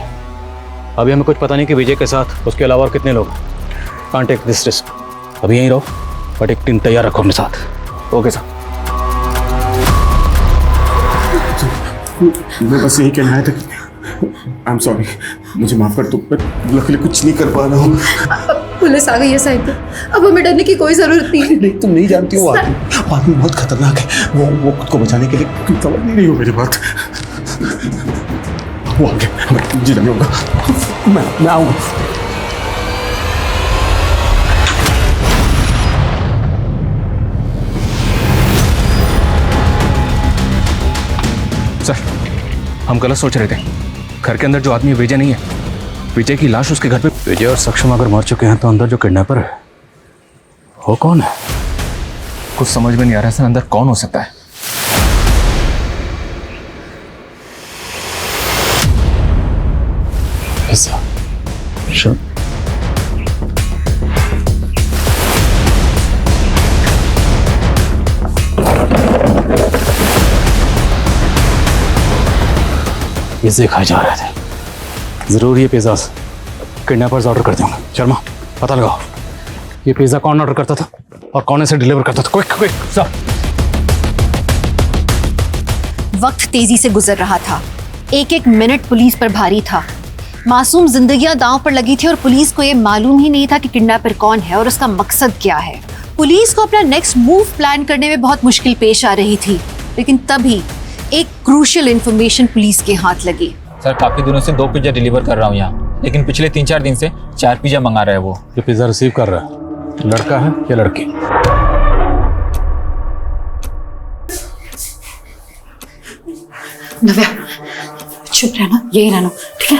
अभी हमें कुछ पता नहीं कि विजय के साथ उसके अलावा और कितने लोग। Can't take this risk. अभी यहीं रहो, बट एक टीम तैयार रखो अपने साथ। Okay sir. मैं बस यही कहना है आई एम सॉरी, मुझे माफ कर दो, मैं लकीली कुछ नहीं कर पा रहा हूँ। पुलिस आ गई है साहित्य, अब हमें डरने की कोई जरूरत नहीं। नहीं, तुम नहीं जानती हो, आदमी बहुत खतरनाक है। वो खुद को बचाने के लिए समझ नहीं हो मेरी बात। वो आगे हमें जी जाने होगा। मैं आऊँगा। सर हम गलत सोच रहे थे, घर के अंदर जो आदमी विजय नहीं है, विजय की लाश उसके घर पे। विजय और सक्षम अगर मर चुके हैं तो अंदर जो किडनैपर है वो कौन है? कुछ समझ में नहीं आ रहा सर, अंदर कौन हो सकता है? ऐसा sure. पिज़्ज़े खाए जा रहे थे। जरूर ये पिज़्ज़ा किडनैपर्स ऑर्डर करते होंगे। शर्मा, पता लगाओ ये पिज़्ज़ा कौन ऑर्डर करता था और कौन इसे डिलीवर करता था। Quick quick sir. वक्त तेजी से गुजर रहा था। एक एक मिनट पुलिस पर भारी था। मासूम जिंदगियां दांव पर लगी थी और पुलिस को यह मालूम ही नहीं था कि किडनैपर कौन है और उसका मकसद क्या है। पुलिस को अपना नेक्स्ट मूव प्लान करने में बहुत मुश्किल पेश आ रही थी, लेकिन तभी एक क्रूशियल इंफॉर्मेशन पुलिस के हाथ लगी। सर, काफी दिनों से 2 पिज्जा डिलीवर कर रहा हूँ यहाँ, लेकिन पिछले 3-4 दिन से 4 पिज्जा मंगा रहा है वो। ये पिज़्ज़ा रिसीव कर रहा है लड़का है या लड़की? नव्या, चुप रहना, यही रहना, ठीक है?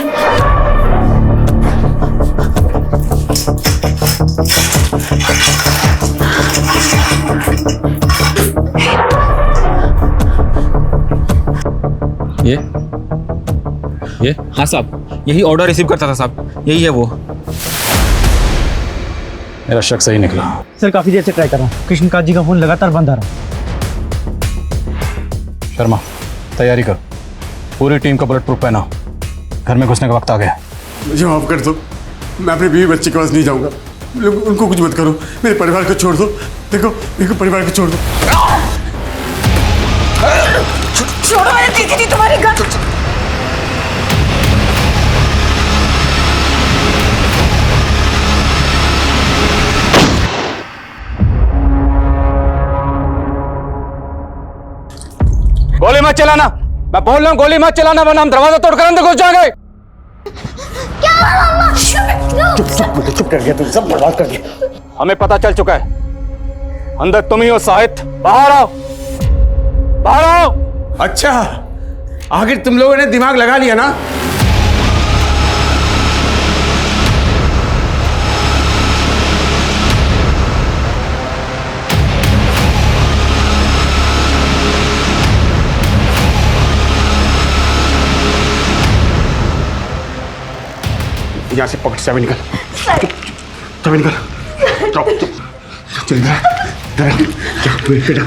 ये हाँ साहब, यही ऑर्डर रिसीव करता था साहब, यही है वो। मेरा शक सही निकला। सर काफी देर से ट्राई कर रहा हूँ, कृष्णकांत जी का फोन लगातार बंद आ रहा। शर्मा, तैयारी कर, पूरी टीम का बुलेट प्रूफ पहना, घर में घुसने का वक्त आ गया। मुझे माफ कर दो, मैं अपने बीवी बच्चे के पास नहीं जाऊंगा। उनको कुछ मत करो, मेरे परिवार को छोड़ दो। देखो परिवार को छोड़ दो। छोड़ो मेरी दीदी जी, तुम्हारी गन। गोली मत चलाना, मैं बोल रहा हूँ गोली मत चलाना, वरना हम दरवाजा तोड़कर अंदर घुस जाएंगे। चुप कर गया, तुम सब बर्बाद कर दिया। हमें पता चल चुका है, अंदर तुम ही हो साहित। बाहर आओ, बाहर आओ। अच्छा, आखिर तुम लोगों ने दिमाग लगा लिया ना? यहाँ से पकड़, चाबी निकल, चाबी निकल, चल बेटा,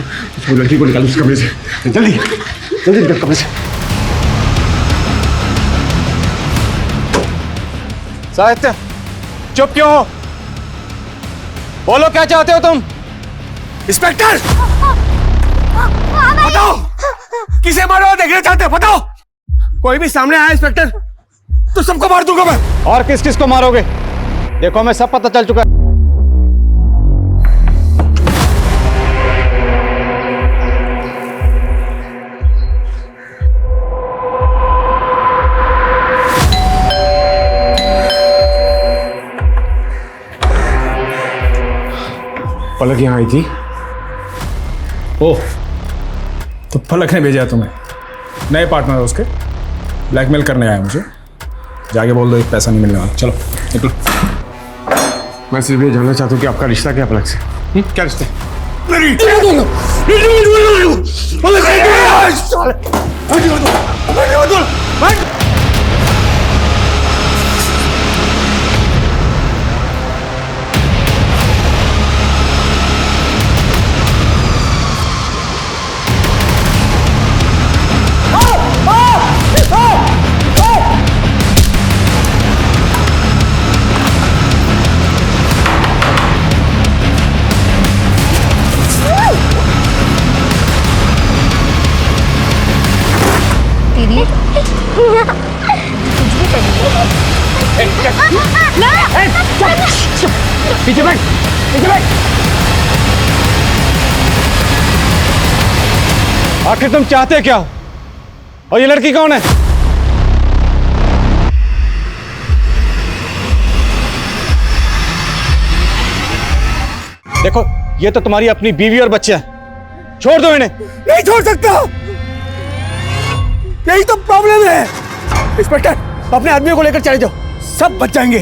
लड़की को निकाल उस कमरे से, जल्दी जल्दी निकल कमरे से। साहित्य, चुप क्यों हो? बोलो क्या चाहते हो तुम? इंस्पेक्टर, बताओ किसे मारो देखना चाहते हो? बताओ। कोई भी सामने आया इंस्पेक्टर तो सबको मार दूंगा मैं। और किस किस को मारोगे? देखो हमें सब पता चल चुका है। पलक यहाँ आई थी। ओह, तो पलक ने भेजा तुम्हें? नए पार्टनर है उसके, ब्लैकमेल करने आया मुझे। जाके बोल दो एक पैसा नहीं मिलने वाला। चलो निकलो। मैं सिर्फ ये जानना चाहता हूँ कि आपका रिश्ता क्या पलक से? क्या रिश्ता है? पीछे बैठ, पीछे बैठ। आखिर तुम चाहते क्या हो? और ये लड़की कौन है? देखो, ये तो तुम्हारी अपनी बीवी और बच्चे हैं। छोड़ दो इन्हें। नहीं छोड़ सकता, यही तो प्रॉब्लम है। इंस्पेक्टर, अपने आदमियों को लेकर चले जाओ, सब बच जाएंगे।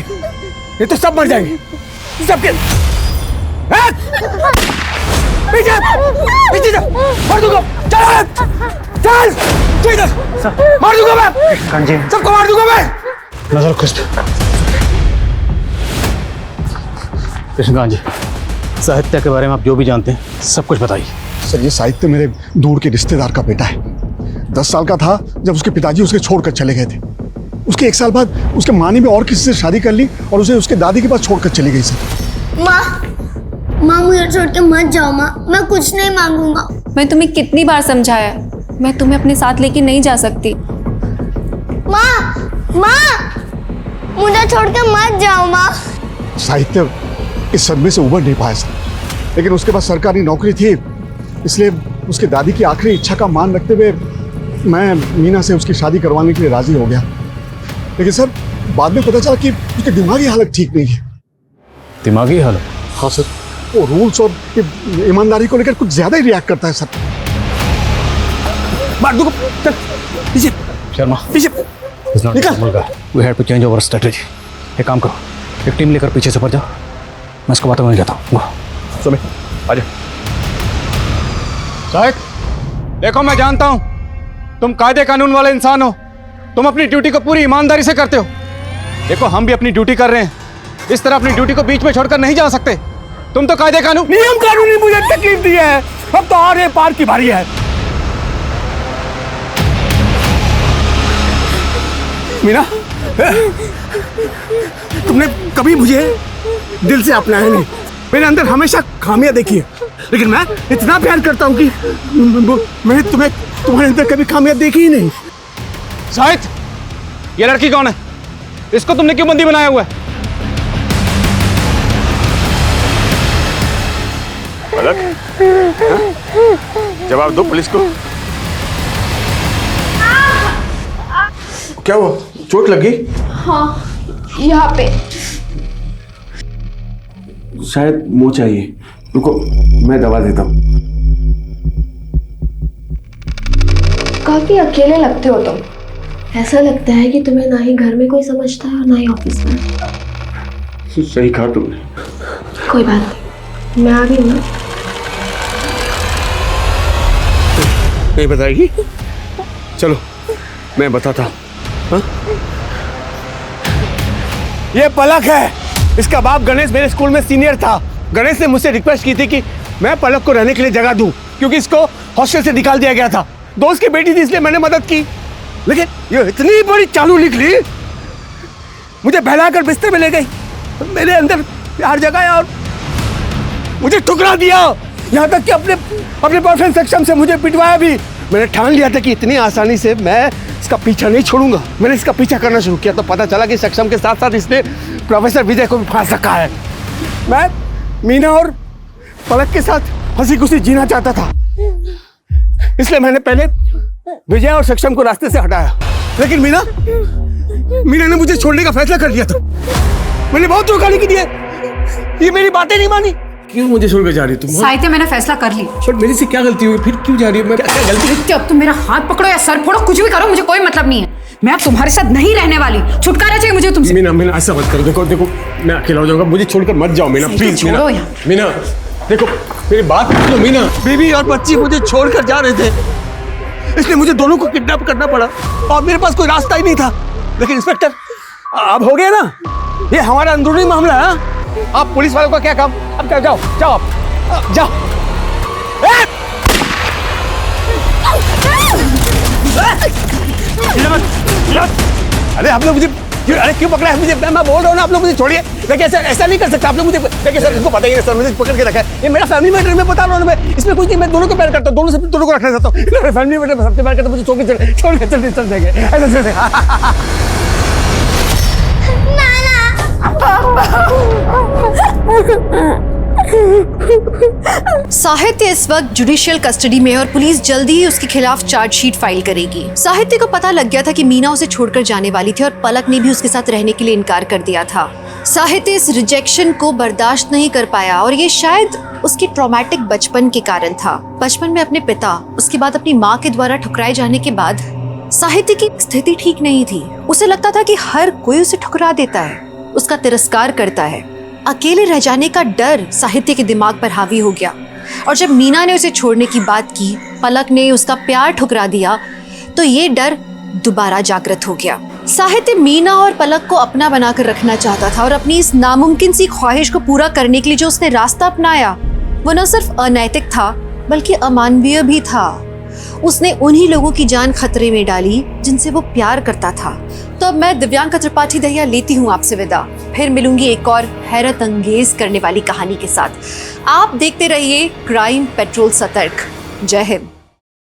ये तो सब मर जाएंगे सबके। पीछे पीछे जा, मार दूंगा। चल चल तू इधर, मार दूंगा मैं, सबको मार दूंगा मैं। नजर खुश कृष्णकांत जी, साहित्य के बारे में आप जो भी जानते हैं सब कुछ बताइए। सर ये साहित्य मेरे दूर के रिश्तेदार का बेटा है। 10 साल का था जब उसके पिताजी उसे छोड़कर चले गए थे। उसके 1 साल बाद उसके माँ ने भी और किसी से शादी कर ली और उसे उसके दादी के पास छोड़कर चली गई सर। माँ मुझे छोड़ के मत जाओ माँ, मैं कुछ नहीं मांगूंगा। मैं तुम्हें कितनी बार समझाया, मैं तुम्हें अपने साथ लेके नहीं जा सकती। माँ मुझे छोड़ के मत जाओ माँ। साहित्य इस सदमे से उबर नहीं पाया सर, लेकिन उसके पास सरकारी नौकरी थी, इसलिए उसके दादी की आखिरी इच्छा का मान रखते हुए मैं मीना से उसकी शादी करवाने के लिए राजी हो गया। लेकिन सर बाद में पता चला कि उसकी दिमागी हालत ठीक नहीं है। दिमागी हालत? हाँ सर, वो रूल्स और ईमानदारी को लेकर कुछ ज्यादा ही रिएक्ट करता है सर। मार दूंगा, चल पीछे। शर्मा पीछे निकल। We have to change over strategy. एक काम करो, एक टीम लेकर पीछे से पड़ जाओ, मैं इसको बातों में जाता हूँ। सुमित आजा। साहिब देखो, मैं जानता हूं तुम कायदे कानून वाले इंसान हो, तुम अपनी ड्यूटी को पूरी ईमानदारी से करते हो। देखो हम भी अपनी ड्यूटी कर रहे हैं, इस तरह अपनी ड्यूटी को बीच में छोड़कर नहीं जा सकते। तुम तो कायदे कानून नियम कानून ने मुझे तकलीफ दी है, अब तो आर पार की बारी है। मीना, तुमने कभी मुझे दिल से अपनाया नहीं, मेरे अंदर हमेशा खामियां देखी है, लेकिन मैं इतना प्यार करता हूं कि मैंने तुम्हारे अंदर कभी खामियां देखी ही नहीं। शायद ये लड़की कौन है? इसको तुमने क्यों बंदी बनाया हुआ है? पलक, जवाब दो पुलिस को। क्या हुआ, चोट लगी? हाँ यहाँ पे। शायद मुंह चाहिए, रुको मैं दवा देता हूँ। काफी अकेले लगते हो तुम, ऐसा लगता है कि तुम्हें ना ही घर में कोई समझता है और ना ही ऑफिस में। सही कहा तुमने। कोई बात नहीं, मैं आ गई हूँ। नहीं बताएगी? चलो मैं बताता हूँ। हाँ? ये पलक है, इसका बाप गणेश मेरे स्कूल में सीनियर था। गणेश ने मुझसे रिक्वेस्ट की थी कि मैं पलक को रहने के लिए जगह दूं, क्योंकि इसको हॉस्टल से निकाल दिया गया था। दोस्त की बेटी थी इसलिए मैंने मदद की, लेकिन ये इतनी बड़ी चालू निकली, मुझे बहलाकर बिस्तर में ले गई, मेरे अंदर प्यार जगाया और मुझे ठुकरा दिया। यहाँ तक कि अपने बॉयफ्रेंड सक्षम से मुझे पिटवाया भी। मैंने ठान लिया था कि इतनी आसानी से मैं इसका पीछा नहीं छोड़ूंगा। मैंने इसका पीछा करना शुरू किया तो पता चला कि सक्षम के साथ साथ इसने प्रोफेसर विजय को भी फांस रखा है। मैं मीना और पलक के साथ हंसी खुशी जीना चाहता था, इसलिए मैंने पहले विजय और सक्षम को रास्ते से हटाया, लेकिन मीना ने मुझे छोड़ने का फैसला कर लिया था। मैंने बहुत चौंकाने की दी है, ये मेरी बातें नहीं मानी। क्यों मुझे छोड़कर जा रही तुम? साहित्य मैंने फैसला कर लिया। पर मेरी से क्या गलती हुई, फिर क्यों जा रही हो? मैं क्या गलती? साहित्य अब तुम मेरा हाथ पकड़ो या सर फोड़ो, कुछ भी करो, मुझे कोई मतलब नहीं है। मैं अब तुम्हारे साथ नहीं रहने वाली, छुटकारा चाहिए मुझे तुमसे। मीना ऐसा मत करो, देखो मैं अकेला हो जाऊंगा, मुझे छोड़कर मत जाओ मीना, प्लीज। मीना देखो मेरी बात सुनो मीना। बीवी और बच्ची मुझे छोड़कर जा रहे थे, इसलिए मुझे दोनों को किडनैप करना पड़ा और मेरे पास कोई रास्ता ही नहीं था। लेकिन इंस्पेक्टर अब हो गया ना, ये हमारा अंदरूनी मामला है। आप पुलिस वालों का क्या काम? अब क्या, जाओ आप जाओ। अरे आप लोग मुझे अरे क्यों पकड़ा है मुझे? मैं बोल रहा हूँ ना, आप लोग मुझे छोड़िए। देखिए ऐसा नहीं कर सकता आप लोग मुझे। देखिए सर, इसको पता ही नहीं सर, मुझे पकड़ के रखा है। ये मेरा फैमिली मैटर, मैं बता रहा हूँ, मैं इसमें कुछ नहीं, मैं दोनों को प्यार करता हूँ, दोनों को रखना चाहता हूँ। मेरा फैमिली मैटर सबसे प्यार करता हूँ, मुझे छोड़ के चल जाएंगे ऐसा। साहित्य इस वक्त जुडिशियल कस्टडी में है और पुलिस जल्दी ही उसके खिलाफ चार्जशीट फाइल करेगी। साहित्य को पता लग गया था कि मीना उसे छोड़कर जाने वाली थी और पलक ने भी उसके साथ रहने के लिए इनकार कर दिया था। साहित्य इस रिजेक्शन को बर्दाश्त नहीं कर पाया और ये शायद उसके ट्रॉमेटिक बचपन के कारण था। बचपन में अपने पिता, उसके बाद अपनी माँ के द्वारा ठुकराए जाने के बाद साहित्य की स्थिति ठीक नहीं थी। उसे लगता था कि हर कोई उसे ठुकरा देता है, उसका तिरस्कार करता है। अकेले रह जाने का डर साहित्य के दिमाग पर हावी हो गया। और जब मीना ने उसे छोड़ने की बात की, पलक ने उसका प्यार ठुकरा दिया, तो ये डर दोबारा जागृत हो गया। साहित्य मीना और पलक को अपना बनाकर रखना चाहता था और अपनी इस नामुमकिन सी ख्वाहिश को पूरा करने के लिए जो उसने रास्ता अपनाया वो न सिर्फ अनैतिक था बल्कि अमानवीय भी था। उसने उन्हीं लोगों की जान खतरे में डाली जिनसे वो प्यार करता था। तो अब मैं दिव्यांका त्रिपाठी दहिया लेती हूँ आपसे विदा। फिर मिलूंगी एक और हैरत अंगेज करने वाली कहानी के साथ। आप देखते रहिए क्राइम पेट्रोल सतर्क। जय हिंद।